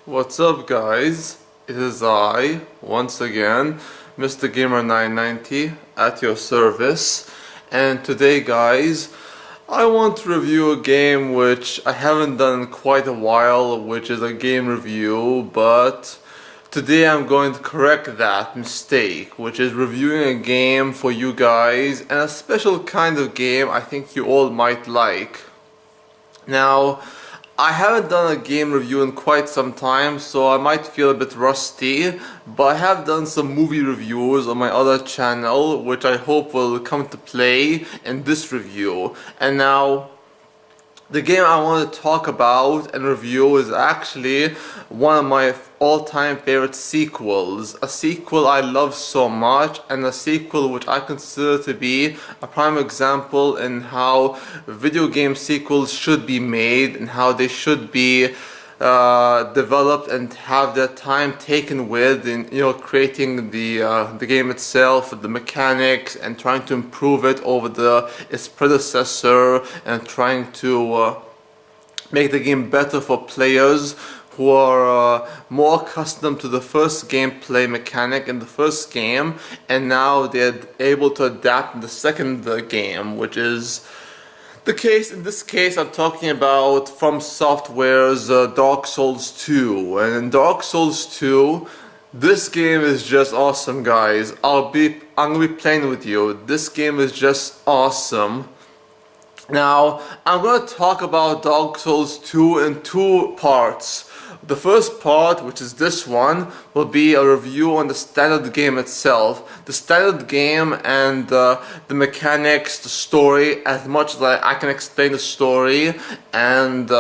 What's up, guys? It is I, once again, Mr. Gamer 990 at your service. And today, guys, I want to review a game which I haven't done in quite a while, which is a game review, but today I'm going to correct that mistake, which is reviewing a game for you guys, and a special kind of game I think you all might like. Now, I haven't done a game review in quite some time, so I might feel a bit rusty, but I have done some movie reviews on my other channel, which I hope will come to play in this review. And now, the game I want to talk about and review is actually one of my all-time favorite sequels. A sequel I love so much, and a sequel which I consider to be a prime example in how video game sequels should be made and how they should be developed and have their time taken with in creating the game itself, the mechanics, and trying to improve it over its predecessor, and trying to make the game better for players who are more accustomed to the first gameplay mechanic in the first game, and now they're able to adapt in the second game, which is the case. In this case, I'm talking about From Software's Dark Souls 2. And in Dark Souls 2, this game is just awesome, guys. I'm gonna be playing with you. This game is just awesome. Now, I'm gonna talk about Dark Souls 2 in two parts. The first part, which is this one, will be a review on the standard game itself. The standard game and the mechanics, the story, as much as I can explain the story, and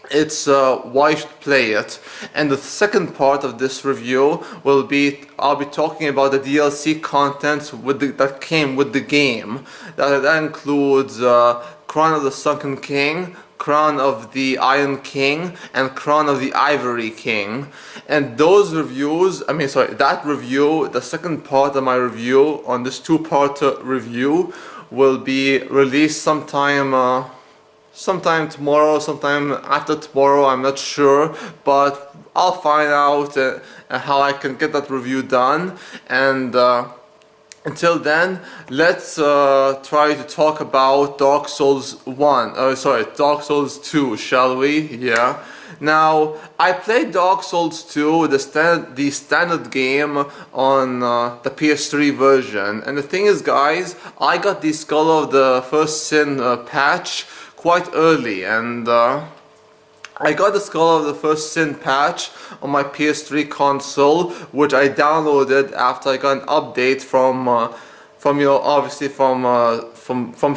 it's why you should play it. And the second part of this review will be, I'll be talking about the DLC content that came with the game. That includes Crown of the Sunken King, Crown of the Iron King, and Crown of the Ivory King. And those reviews, that review, the second part of my review on this two-part review, will be released sometime tomorrow, sometime after tomorrow, I'm not sure, but I'll find out how I can get that review done. And until then, let's try to talk about Dark Souls 2, shall we? Yeah. Now, I played Dark Souls 2, the standard game, on the PS3 version. And the thing is, guys, I got the Skull of the First Sin patch quite early, and I got the Skull of the First Sin patch on my PS3 console, which I downloaded after I got an update from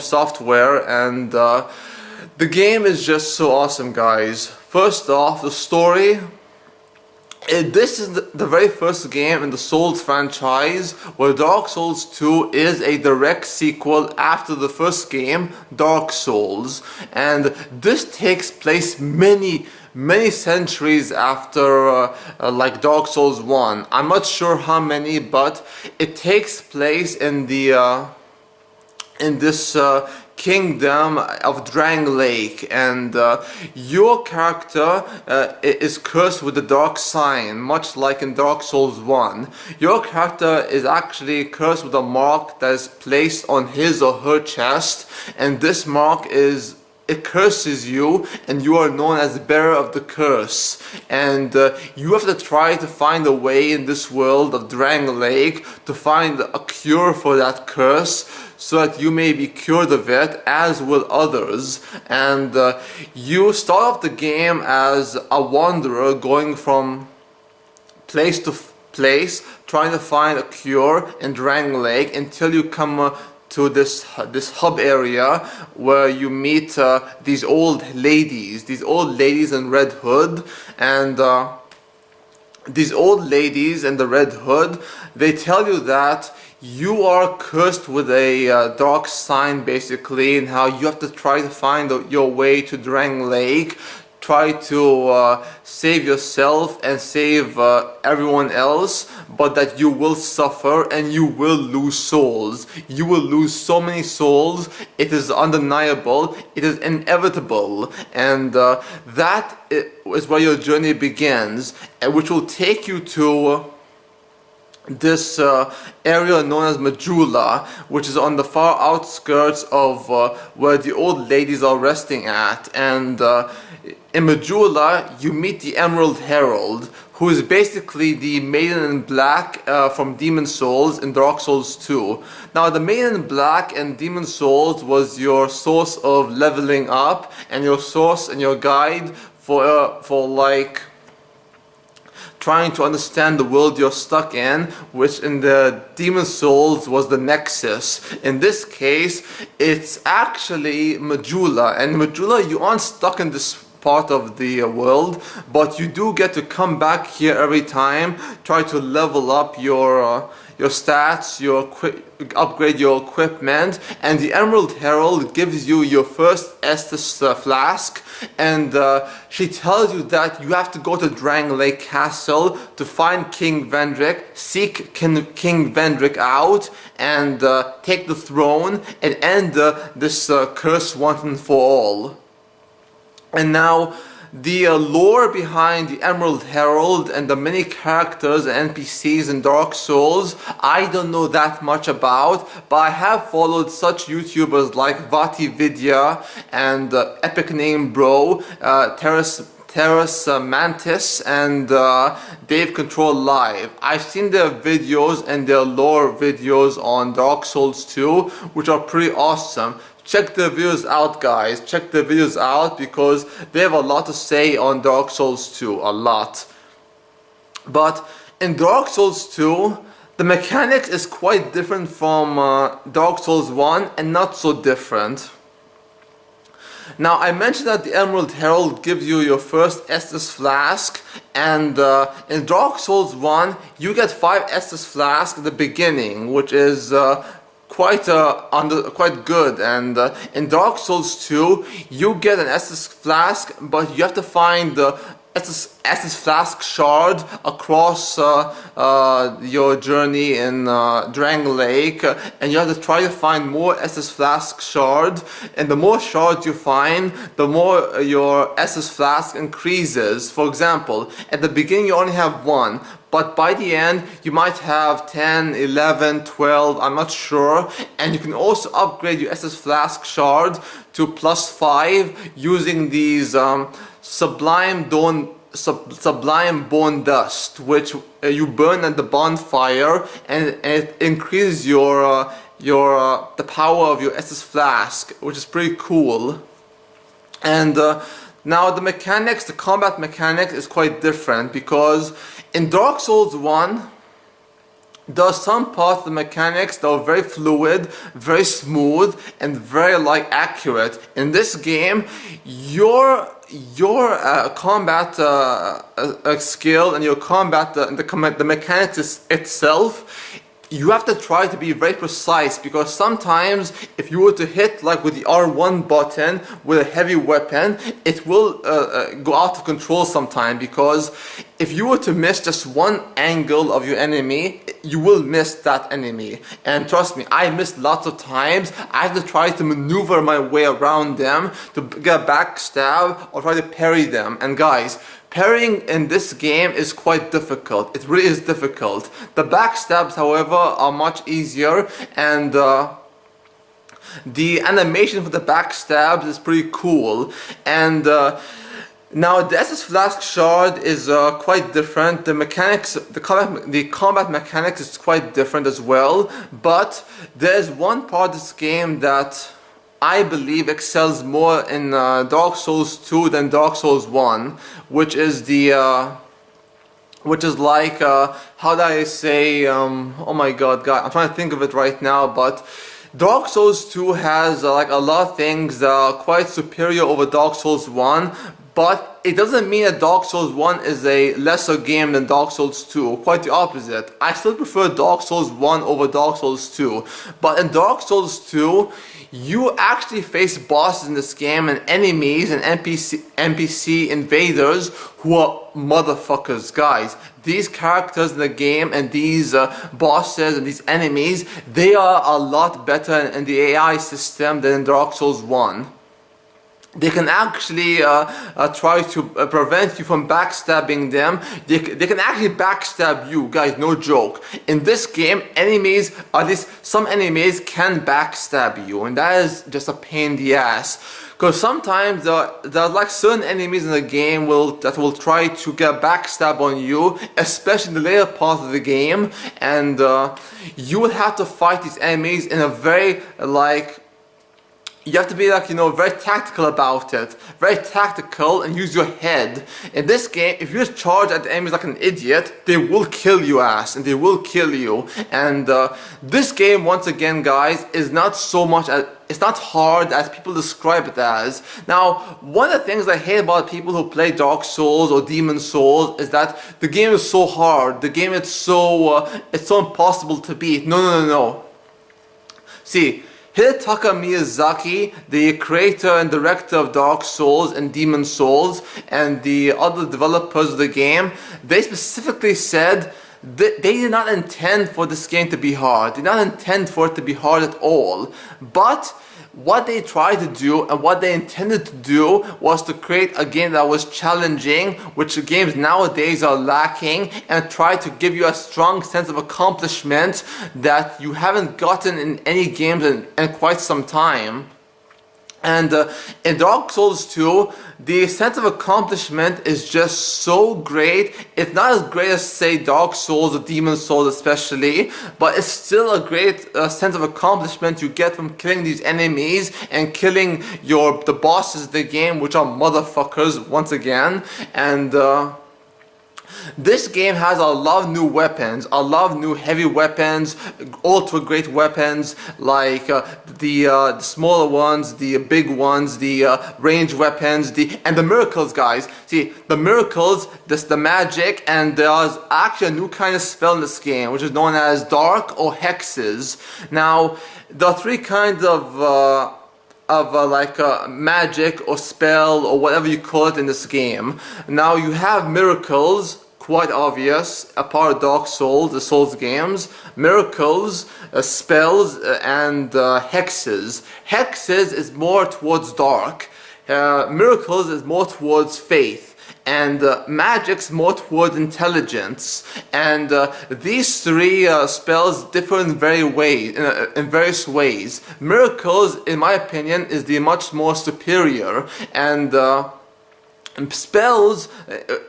Software, and the game is just so awesome, guys. First off, the story. This is the very first game in the Souls franchise where Dark Souls 2 is a direct sequel after the first game, Dark Souls. And this takes place many centuries after like Dark Souls 1. I'm not sure how many, but it takes place in this kingdom of Drang Lake, and your character is cursed with the dark sign, much like in Dark Souls 1. Your character is actually cursed with a mark that is placed on his or her chest, and this mark it curses you, and you are known as the bearer of the curse. And you have to try to find a way in this world of Drang Lake to find a cure for that curse, so that you may be cured of it, as will others. And you start off the game as a wanderer, going from place to place, trying to find a cure in Drang Lake, until you come to this hub area where you meet these old ladies in red hood. And these old ladies in the red hood, they tell you that you are cursed with a dark sign, basically, and how you have to try to find your way to Drang Lake try to save yourself and save everyone else, but that you will suffer and you will lose souls. You will lose so many souls. It is undeniable. It is inevitable, and that is where your journey begins, and which will take you to this area known as Majula, which is on the far outskirts of where the old ladies are resting at. And in Majula you meet the Emerald Herald, who is basically the Maiden in Black from Demon Souls in Dark Souls 2. Now the Maiden in Black and Demon Souls was your source of leveling up and your source and your guide for like trying to understand the world you're stuck in, which in the Demon Souls was the Nexus. In this case, it's actually Majula, and Majula, you aren't stuck in this part of the world, but you do get to come back here every time, try to level up your stats, upgrade your equipment, and the Emerald Herald gives you your first Estus flask, and she tells you that you have to go to Drang Lake Castle to find King Vendrick, seek King Vendrick out, and take the throne and end this curse once and for all. And now, the lore behind the Emerald Herald and the many characters and NPCs in Dark Souls, I don't know that much about, but I have followed such YouTubers like VatiVidya and Epic Name Bro, Terrace Mantis, and Dave Control Live. I've seen their videos and their lore videos on Dark Souls 2, which are pretty awesome. Check their videos out, guys. Check their videos out because they have a lot to say on Dark Souls 2. A lot. But in Dark Souls 2, the mechanics is quite different from Dark Souls 1 and not so different. Now, I mentioned that the Emerald Herald gives you your first Estus flask, and in Dark Souls 1 you get 5 Estus flasks at the beginning, which is quite good, and in Dark Souls 2 you get an Estus flask, but you have to find the Estus flask shard across your journey in Drang Lake, and you have to try to find more Estus flask shard, and the more shards you find, the more your Estus flask increases. For example, at the beginning you only have 1, but by the end you might have 10, 11, 12, I'm not sure, and you can also upgrade your Estus flask shard to +5 using these Sublime Bone Dust, which you burn at the bonfire, and it increases the power of your Estus flask, which is pretty cool. And now the combat mechanics is quite different, because in Dark Souls 1 there are some parts of the mechanics that are very fluid, very smooth, and very accurate. In this game, your combat skill and your combat the mechanics itself, you have to try to be very precise, because sometimes if you were to hit with the R1 button with a heavy weapon, it will go out of control sometime, because if you were to miss just one angle of your enemy, you will miss that enemy. And trust me, I missed lots of times. I had to try to maneuver my way around them to get a backstab or try to parry them. And guys, parrying in this game is quite difficult. It really is difficult. The backstabs, however, are much easier, and the animation for the backstabs is pretty cool. And now the Estus Flask Shard is quite different. The mechanics, the combat mechanics is quite different as well. But there's one part of this game that I believe excels more in Dark Souls 2 than Dark Souls 1, which is how do I say, oh my god, I'm trying to think of it right now, but Dark Souls 2 has a lot of things that are quite superior over Dark Souls 1, But it doesn't mean that Dark Souls 1 is a lesser game than Dark Souls 2. Quite the opposite. I still prefer Dark Souls 1 over Dark Souls 2. But in Dark Souls 2, you actually face bosses in this game and enemies and NPC invaders who are motherfuckers, guys. These characters in the game and these bosses and these enemies, they are a lot better in the AI system than in Dark Souls 1. They can actually try to prevent you from backstabbing them. They can actually backstab you, guys, no joke. In this game, enemies, at least some enemies, can backstab you, and that is just a pain in the ass. Because sometimes there are like certain enemies in the game that will try to get a backstab on you, especially in the later part of the game, and you will have to fight these enemies in a very you have to be very tactical about it. Very tactical and use your head. In this game, if you just charge at the enemies like an idiot, they will kill you ass and they will kill you. And this game, once again, guys, is not so much it's not hard as people describe it as. Now, one of the things I hate about people who play Dark Souls or Demon Souls is that the game is so hard. The game is so impossible to beat. No. See, Hidetaka Miyazaki, the creator and director of Dark Souls and Demon Souls, and the other developers of the game, they specifically said that they did not intend for this game to be hard. They did not intend for it to be hard at all. But what they tried to do and what they intended to do was to create a game that was challenging, which games nowadays are lacking, and try to give you a strong sense of accomplishment that you haven't gotten in any games in quite some time. And in Dark Souls 2, the sense of accomplishment is just so great. It's not as great as, say, Dark Souls or Demon Souls especially, but it's still a great sense of accomplishment you get from killing these enemies and killing the bosses of the game, which are motherfuckers, once again. And this game has a lot of new weapons, a lot of new heavy weapons, ultra great weapons like the smaller ones, the big ones, the range weapons, and the miracles, guys. See, the miracles, the magic, and there's actually a new kind of spell in this game, which is known as dark or hexes. Now, there are three kinds of magic or spell or whatever you call it in this game. Now you have miracles, quite obvious, a part of Dark Souls, the Souls games. Miracles, spells, and hexes. Hexes is more towards dark. Miracles is more towards faith. And magic's more towards intelligence, and these three spells differ in various ways. Miracles, in my opinion, is the much more superior, and spells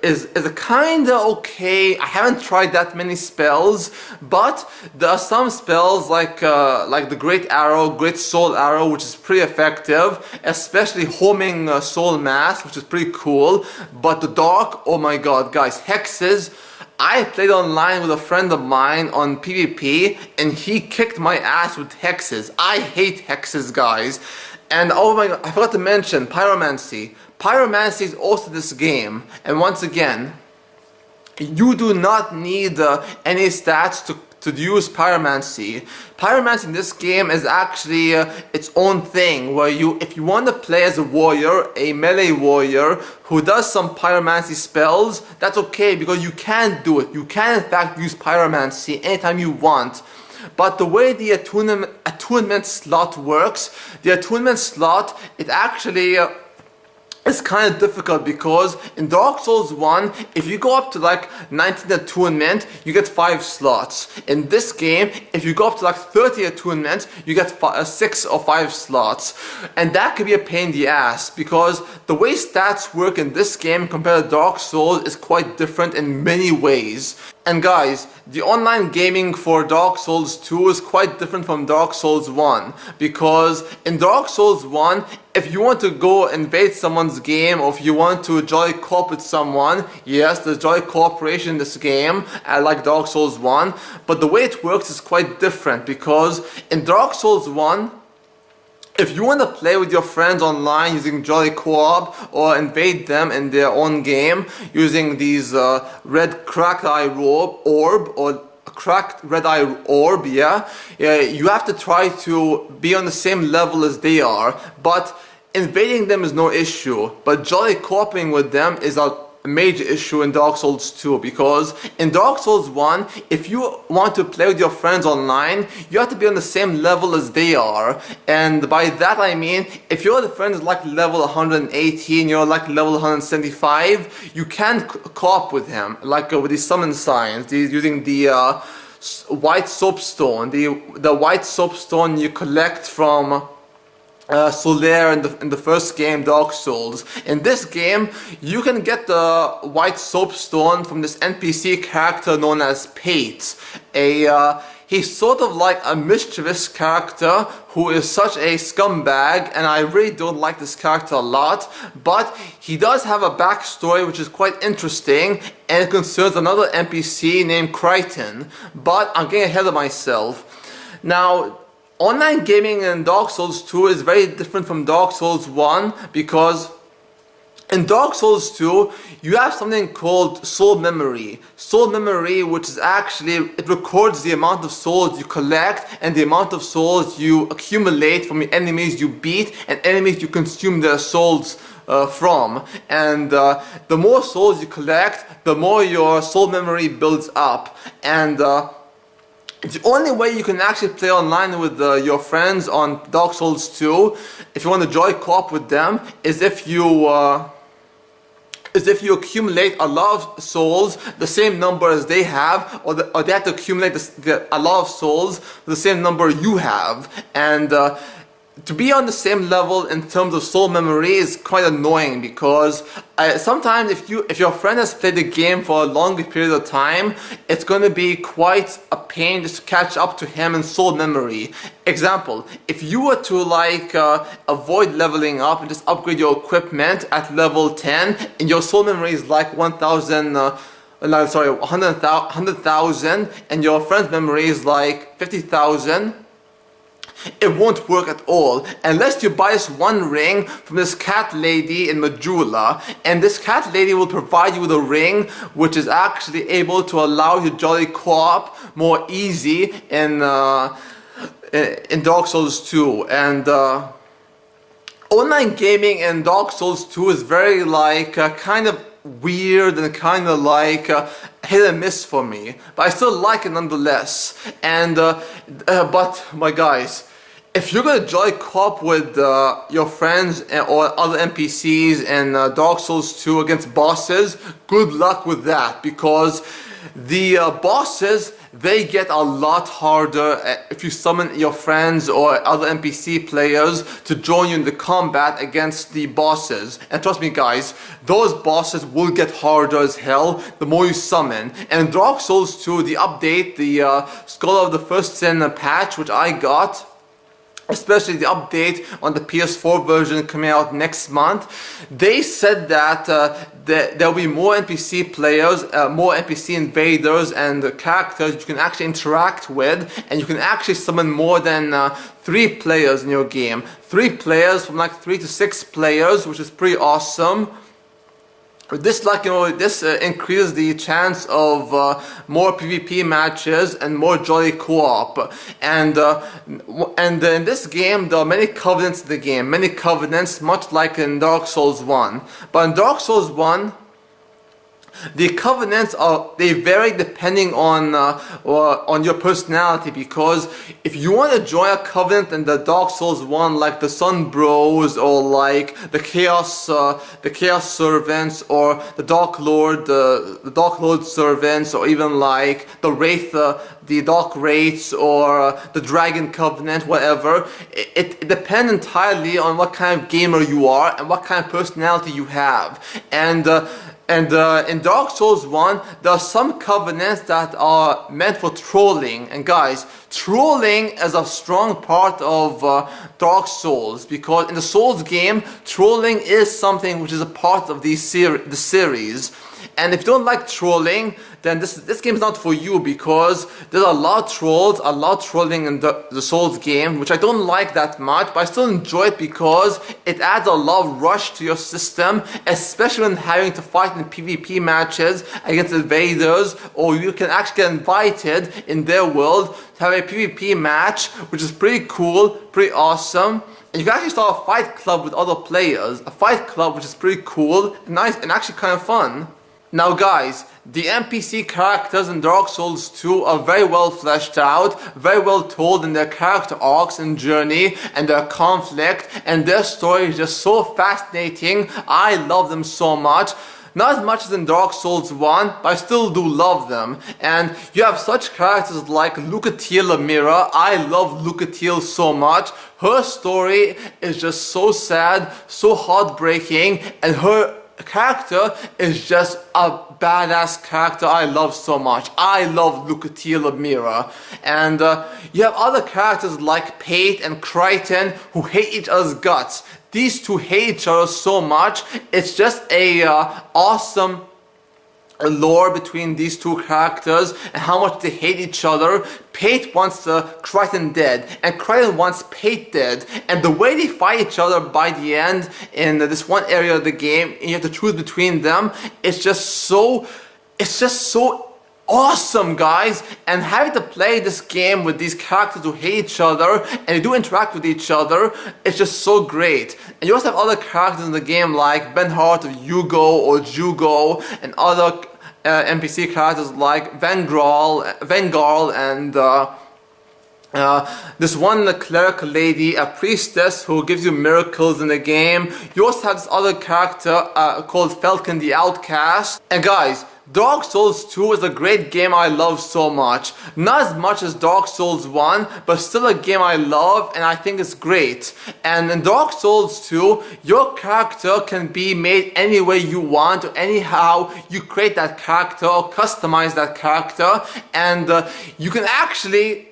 is a kinda okay. I haven't tried that many spells, but there are some spells like the Great Arrow, Great Soul Arrow, which is pretty effective, especially homing Soul Mass, which is pretty cool. But the Dark, oh my god, guys, hexes. I played online with a friend of mine on PvP, and he kicked my ass with hexes. I hate hexes, guys. And oh my god, I forgot to mention pyromancy. Pyromancy is also this game, and once again, you do not need any stats to use pyromancy. Pyromancy in this game is actually its own thing, where if you want to play as a warrior, a melee warrior who does some pyromancy spells, that's okay, because you can do it. You can in fact use pyromancy anytime you want. But the way the attunement slot works, the attunement slot, it actually it's kind of difficult, because in Dark Souls 1, if you go up to like 19 attunement, you get 5 slots. In this game, if you go up to like 30 attunement, you get 6 or 5 slots. And that could be a pain in the ass, because the way stats work in this game compared to Dark Souls is quite different in many ways. And guys, the online gaming for Dark Souls 2 is quite different from Dark Souls 1, because in Dark Souls 1, if you want to go invade someone's game, or if you want to jolly co-op with someone, yes, there's jolly cooperation in this game, like Dark Souls 1, but the way it works is quite different, because in Dark Souls 1, If you want to play with your friends online using Jolly Co-op or invade them in their own game using these red cracked eye orb or cracked red eye orb, you have to try to be on the same level as they are, but invading them is no issue. But Jolly Co-oping with them is a major issue in Dark Souls 2, because in Dark Souls 1, if you want to play with your friends online, you have to be on the same level as they are. And by that I mean, if your friend is like level 118, you're like level 175, you can co-op with him, like with the summon signs, using the white soapstone, the white soapstone you collect from Solaire in the first game, Dark Souls. In this game, you can get the white soapstone from this NPC character known as Pate. He's sort of like a mischievous character who is such a scumbag, and I really don't like this character a lot, but he does have a backstory which is quite interesting, and it concerns another NPC named Crichton. But I'm getting ahead of myself. Now, online gaming in Dark Souls 2 is very different from Dark Souls 1, because in Dark Souls 2 you have something called soul memory. Soul memory, which is actually, it records the amount of souls you collect and the amount of souls you accumulate from the enemies you beat and enemies you consume their souls from. And the more souls you collect, the more your soul memory builds up. And the only way you can actually play online with your friends on Dark Souls 2, if you want to join co-op with them, is if you accumulate a lot of souls, the same number as they have, or they have to accumulate a lot of souls, the same number you have. And to be on the same level in terms of soul memory is quite annoying, because sometimes if your friend has played the game for a longer period of time, it's going to be quite a pain just to catch up to him in soul memory. Example, if you were to like avoid leveling up and just upgrade your equipment at level 10 and your soul memory is like 100,000 and your friend's memory is like 50,000, it won't work at all unless you buy this one ring from this cat lady in Majula, and this cat lady will provide you with a ring which is actually able to allow you to jolly co-op more easy in Dark Souls 2. And online gaming in Dark Souls 2 is very like kind of weird and kind of like hit and miss for me, but I still like it nonetheless. And but my guys, if you're gonna join co-op with your friends or other NPCs in Dark Souls 2 against bosses, good luck with that, because the bosses, they get a lot harder if you summon your friends or other NPC players to join you in the combat against the bosses. And trust me guys, those bosses will get harder as hell the more you summon. And in Dark Souls 2, the update, the Scholar of the First Sin patch, which I got, especially the update on the PS4 version coming out next month, they said that there'll be more NPC players, more NPC invaders and characters you can actually interact with, and you can actually summon more than 3 players in your game. 3 players, from like 3 to 6 players, which is pretty awesome. This, like, you know, this increases the chance of more PvP matches and more jolly co-op. And in this game, there are many covenants in the game. Many covenants, much like in Dark Souls 1. But in Dark Souls 1, the covenants they vary depending on your personality, because if you want to join a covenant in the Dark Souls 1, like the Sun Bros or like the Chaos Servants or the Dark Lord Servants, or even like the Wraith, the Dark Wraiths or the Dragon Covenant, whatever, it depends entirely on what kind of gamer you are and what kind of personality you have. And in Dark Souls 1, there are some covenants that are meant for trolling. And guys, trolling is a strong part of Dark Souls, because in the Souls game, trolling is something which is a part of the series. And if you don't like trolling, then this game is not for you, because there's a lot of trolling in the Souls game, which I don't like that much, but I still enjoy it because it adds a lot of rush to your system, especially when having to fight in PvP matches against invaders, or you can actually get invited in their world to have a PvP match, which is pretty cool, pretty awesome. And you can actually start a fight club with other players, a fight club which is pretty cool, and nice, and actually kind of fun. Now guys, the NPC characters in Dark Souls 2 are very well fleshed out, very well told in their character arcs and journey and their conflict, and their story is just so fascinating. I love them so much. Not as much as in Dark Souls 1, but I still do love them. And you have such characters like Lucatiel Amira. I love Lucatiel so much. Her story is just so sad, so heartbreaking, and her character is just a badass character I love so much. I love Lucatiel Amira. And you have other characters like Pate and Crichton who hate each other's guts. These two hate each other so much. It's just a awesome lore between these two characters and how much they hate each other. Pate wants Crichton dead, and Crichton wants Pate dead, and the way they fight each other by the end in this one area of the game, and you have to choose between them, it's just so awesome, guys. And having to play this game with these characters who hate each other and they do interact with each other, it's just so great. And you also have other characters in the game like Benhart of Yugo or Jugo, and other NPC characters like Vengarl and this one cleric lady, a priestess who gives you miracles in the game. You also have this other character called Falcon the Outcast. And guys, Dark Souls 2 is a great game I love so much. Not as much as Dark Souls 1, but still a game I love and I think it's great. And in Dark Souls 2, your character can be made any way you want, or anyhow you create that character or customize that character, and you can actually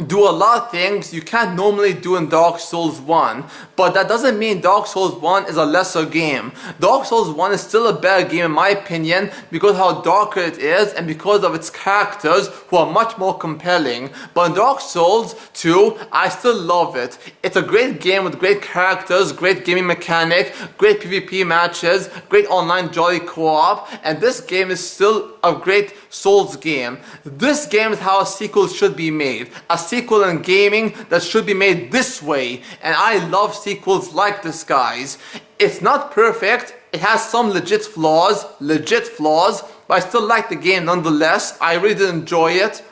do a lot of things you can't normally do in Dark Souls 1, but that doesn't mean Dark Souls 1 is a lesser game. Dark Souls 1 is still a better game in my opinion because of how darker it is and because of its characters who are much more compelling. But in Dark Souls 2, I still love it. It's a great game with great characters, great gaming mechanic, great PvP matches, great online jolly co-op, and this game is still a great Souls game. This game is how a sequel should be made. A sequel in gaming that should be made this way, and I love sequels like this, guys. It's not perfect, it has some legit flaws, but I still like the game nonetheless. I really did enjoy it.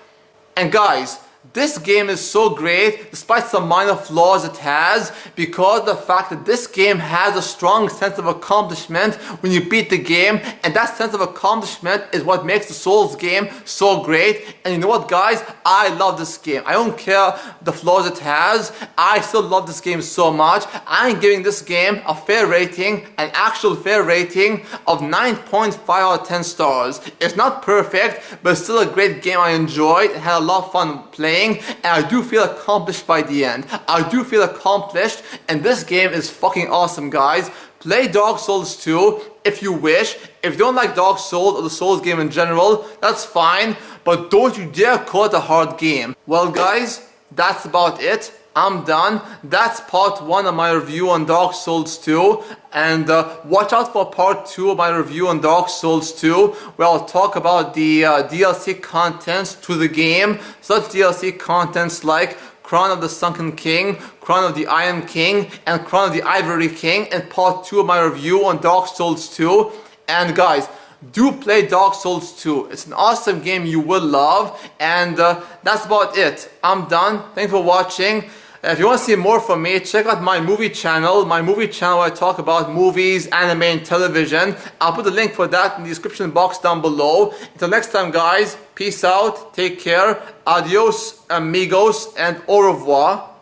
And guys, this game is so great despite some minor flaws it has, because of the fact that this game has a strong sense of accomplishment when you beat the game, and that sense of accomplishment is what makes the Souls game so great. And you know what, guys, I love this game. I don't care the flaws it has, I still love this game so much. I'm giving this game a fair rating, an actual fair rating of 9.5 out of 10 stars. It's not perfect, but it's still a great game I enjoyed and had a lot of fun playing. And I do feel accomplished by the end. I do feel accomplished, and this game is fucking awesome, guys. Play Dark Souls 2 if you wish. If you don't like Dark Souls or the Souls game in general, that's fine, but don't you dare call it a hard game. Well, guys, that's about it. I'm done. That's part 1 of my review on Dark Souls 2, and watch out for part 2 of my review on Dark Souls 2, where I'll talk about the DLC contents to the game, such DLC contents like Crown of the Sunken King, Crown of the Iron King, and Crown of the Ivory King, in part 2 of my review on Dark Souls 2. And guys, do play Dark Souls 2. It's an awesome game you will love, and that's about it. I'm done. Thanks for watching. If you want to see more from me, check out my movie channel where I talk about movies, anime, and television. I'll put the link for that in the description box down below. Until next time, guys, peace out, take care, adios amigos, and au revoir.